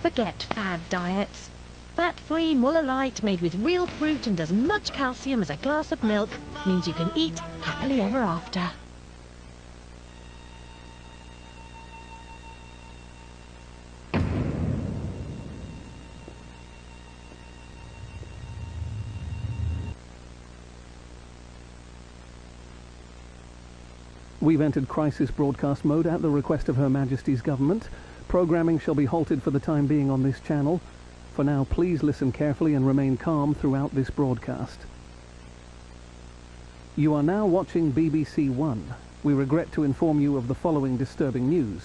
Forget fad diets. Fat-free Muller Light made with real fruit and as much calcium as a glass of milk means you can eat happily ever after. We've entered crisis broadcast mode at the request of Her Majesty's government. Programming shall be halted for the time being on this channel. For now, please listen carefully and remain calm throughout this broadcast. You are now watching BBC One. We regret to inform you of the following disturbing news.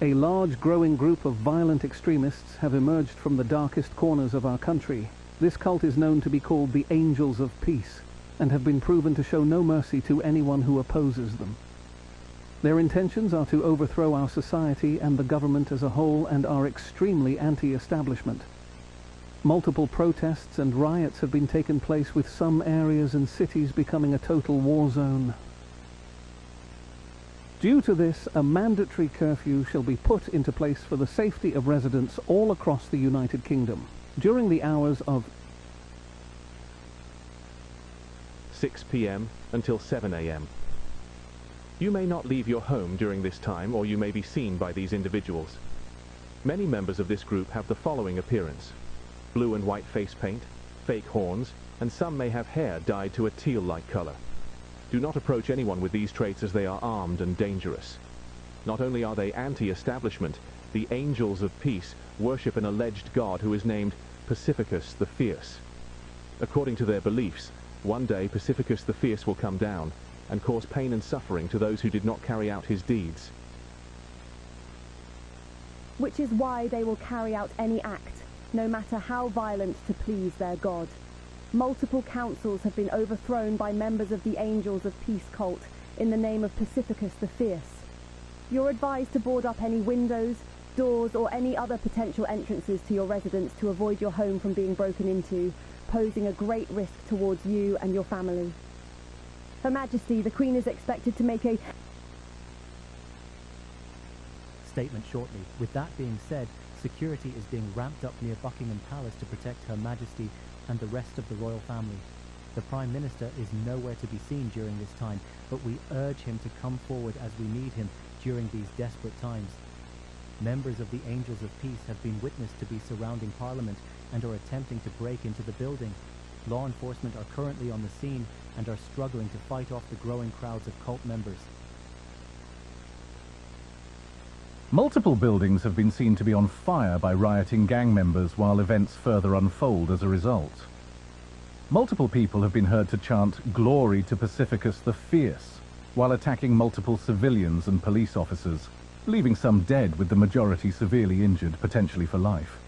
A large growing group of violent extremists have emerged from the darkest corners of our country. This cult is known to be called the Angels of Peace, and have been proven to show no mercy to anyone who opposes them. Their intentions are to overthrow our society and the government as a whole, and are extremely anti-establishment. Multiple protests and riots have been taking place, with some areas and cities becoming a total war zone. Due to this, a mandatory curfew shall be put into place for the safety of residents all across the United Kingdom during the hours of 6 p.m. until 7 a.m. You may not leave your home during this time, or you may be seen by these individuals. Many members of this group have the following appearance: blue and white face paint, fake horns, and some may have hair dyed to a teal-like color. Do not approach anyone with these traits, as they are armed and dangerous. Not only are they anti-establishment, the Angels of Peace worship an alleged god who is named Pacificus the Fierce. According to their beliefs, one day Pacificus the Fierce will come down and cause pain and suffering to those who did not carry out his deeds. Which is why they will carry out any act, no matter how violent, to please their god. Multiple councils have been overthrown by members of the Angels of Peace cult in the name of Pacificus the Fierce. You're advised to board up any windows, doors, or any other potential entrances to your residence to avoid your home from being broken into, posing a great risk towards you and your family. Her Majesty, the Queen is expected to make a statement shortly. With that being said, security is being ramped up near Buckingham Palace to protect Her Majesty and the rest of the royal family. The Prime Minister is nowhere to be seen during this time, but we urge him to come forward as we need him during these desperate times. Members of the Angels of Peace have been witnessed to be surrounding Parliament and are attempting to break into the building. Law enforcement are currently on the scene and are struggling to fight off the growing crowds of cult members. Multiple buildings have been seen to be on fire by rioting gang members, while events further unfold as a result. Multiple people have been heard to chant "Glory to Pacificus the Fierce," while attacking multiple civilians and police officers, leaving some dead with the majority severely injured, potentially for life.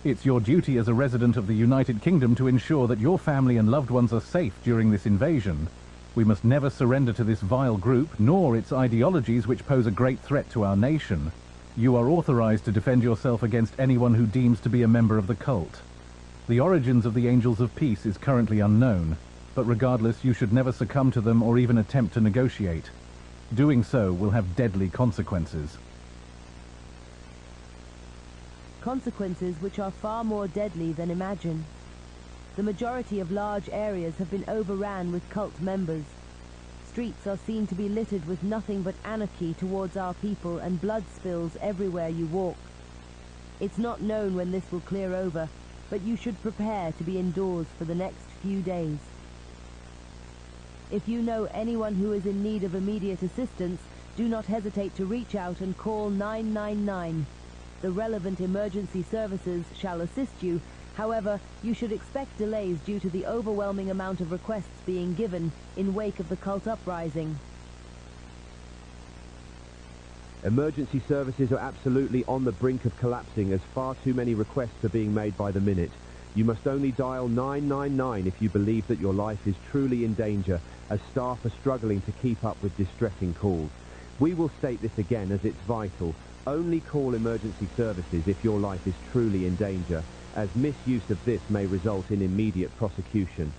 It's your duty as a resident of the United Kingdom to ensure that your family and loved ones are safe during this invasion. We must never surrender to this vile group, nor its ideologies, which pose a great threat to our nation. You are authorized to defend yourself against anyone who deems to be a member of the cult. The origins of the Angels of Peace is currently unknown, but regardless, you should never succumb to them or even attempt to negotiate. Doing so will have deadly consequences. Consequences which are far more deadly than imagined. The majority of large areas have been overran with cult members. Streets are seen to be littered with nothing but anarchy towards our people, and blood spills everywhere you walk. It's not known when this will clear over, but you should prepare to be indoors for the next few days. If you know anyone who is in need of immediate assistance, do not hesitate to reach out and call 999. The relevant emergency services shall assist you. However, you should expect delays due to the overwhelming amount of requests being given in wake of the cult uprising. Emergency services are absolutely on the brink of collapsing, as far too many requests are being made by the minute. You must only dial 999 if you believe that your life is truly in danger, as staff are struggling to keep up with distressing calls. We will state this again, as it's vital. Only call emergency services if your life is truly in danger, as misuse of this may result in immediate prosecution.